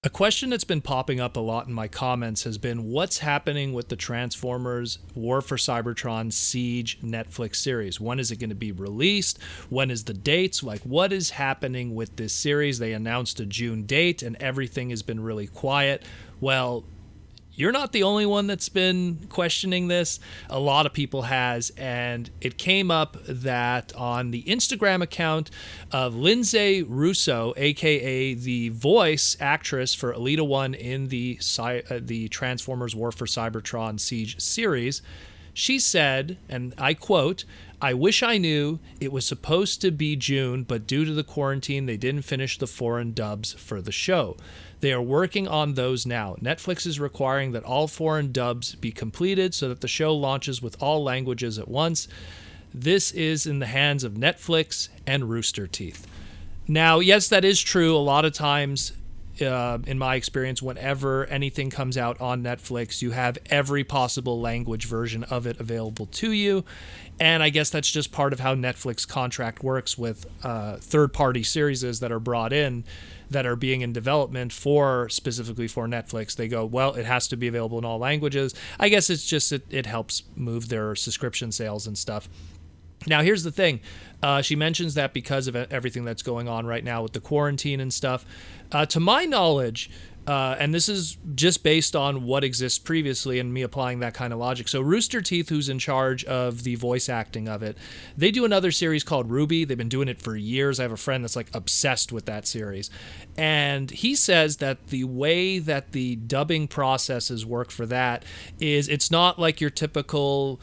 A question that's been popping up a lot in my comments has been what's happening with the Transformers War for Cybertron Siege Netflix series? When is it going to be released? When is the dates? Like, what is happening with this series? They announced a June date and everything has been really quiet. Well, you're not the only one that's been questioning this. A lot of people has, and it came up that on the Instagram account of Lindsay Russo, aka the voice actress for Elita 1 in the Transformers War for Cybertron Siege series, she said, and I quote, "I wish I knew. It was supposed to be June, but due to the quarantine, they didn't finish the foreign dubs for the show. They are working on those now. Netflix is requiring that all foreign dubs be completed so that the show launches with all languages at once. This is in the hands of Netflix and Rooster Teeth." Now, yes, that is true. A lot of times, in my experience, whenever anything comes out on Netflix, you have every possible language version of it available to you. And I guess that's just part of how Netflix contract works with third-party series that are brought in that are being in development specifically for Netflix. They go, well, it has to be available in all languages. I guess it's just it helps move their subscription sales and stuff. Now, here's the thing. She mentions that because of everything that's going on right now with the quarantine and stuff. To my knowledge, and this is just based on what exists previously and me applying that kind of logic. So Rooster Teeth, who's in charge of the voice acting of it, they do another series called Ruby. They've been doing it for years. I have a friend that's like obsessed with that series. And he says that the way that the dubbing processes work for that is it's not like your typical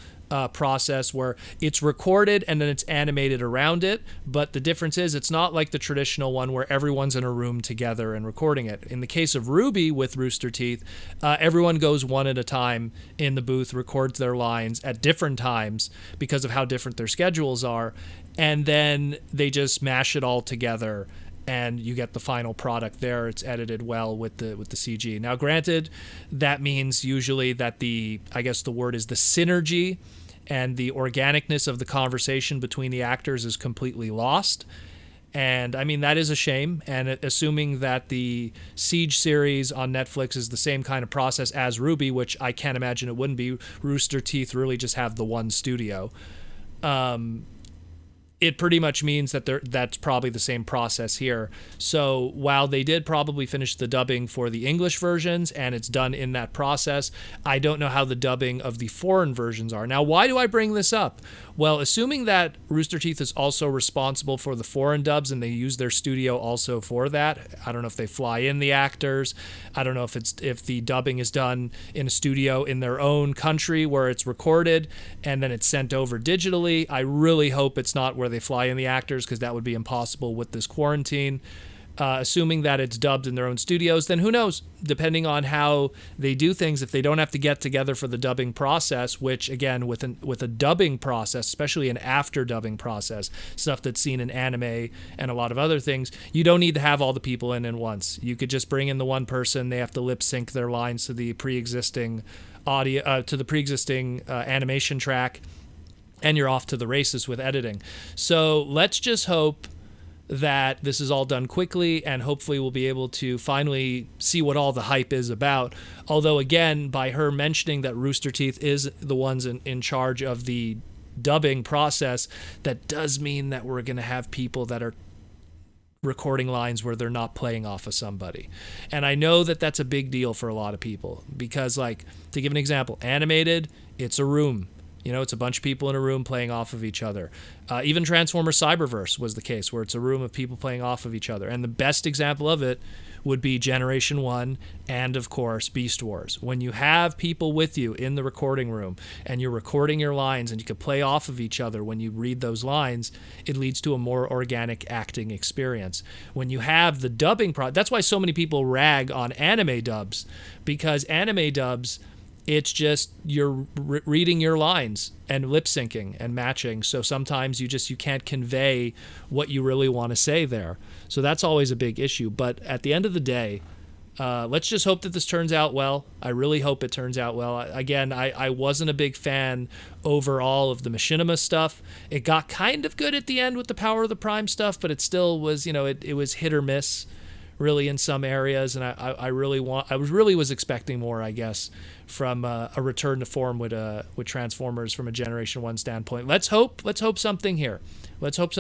process where it's recorded and then it's animated around it, but the difference is it's not like the traditional one where everyone's in a room together and recording it. In the case of Ruby with Rooster Teeth, everyone goes one at a time in the booth, records their lines at different times because of how different their schedules are, and then they just mash it all together and you get the final product there. It's edited well with the CG. Now, granted, that means usually that I guess the word is the synergy and the organicness of the conversation between the actors is completely lost. And I mean, that is a shame. And assuming that the Siege series on Netflix is the same kind of process as Ruby, which I can't imagine it wouldn't be, Rooster Teeth really just have the one studio. It pretty much means that that's probably the same process here. So while they did probably finish the dubbing for the English versions and it's done in that process, I don't know how the dubbing of the foreign versions are. Now, why do I bring this up? Well, assuming that Rooster Teeth is also responsible for the foreign dubs and they use their studio also for that. I don't know if they fly in the actors. I don't know if the dubbing is done in a studio in their own country where it's recorded and then it's sent over digitally. I really hope it's not where they fly in the actors, because that would be impossible with this quarantine. Assuming that it's dubbed in their own studios, then who knows? Depending on how they do things, if they don't have to get together for the dubbing process, which again, with a dubbing process, especially an after dubbing process, stuff that's seen in anime and a lot of other things, you don't need to have all the people in once. You could just bring in the one person. They have to lip sync their lines to the pre-existing audio, to the pre-existing animation track, and you're off to the races with editing. So let's just hope that this is all done quickly, and hopefully we'll be able to finally see what all the hype is about. Although, again, by her mentioning that Rooster Teeth is the ones in charge of the dubbing process, that does mean that we're going to have people that are recording lines where they're not playing off of somebody. And I know that that's a big deal for a lot of people because, like, to give an example, animated, it's a room. You know, it's a bunch of people in a room playing off of each other. Even Transformers Cyberverse was the case, where it's a room of people playing off of each other. And the best example of it would be Generation 1 and, of course, Beast Wars. When you have people with you in the recording room and you're recording your lines and you can play off of each other when you read those lines, it leads to a more organic acting experience. When you have the dubbing that's why so many people rag on anime dubs, because anime dubs, it's just you're reading your lines and lip syncing and matching. So sometimes you can't convey what you really want to say there. So that's always a big issue. But at the end of the day, let's just hope that this turns out well. I really hope it turns out well. Again, I wasn't a big fan overall of the machinima stuff. It got kind of good at the end with the Power of the Prime stuff, but it still was, it was hit or miss really in some areas, and I really was expecting more, I guess, from a return to form with Transformers from a Generation 1 standpoint. Let's hope something here. Let's hope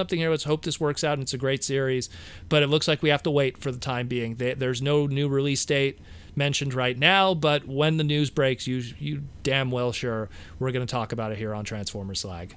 this works out and it's a great series. But it looks like we have to wait for the time being. There's no new release date mentioned right now, but when the news breaks, you damn well sure we're going to talk about it here on Transformers Slag.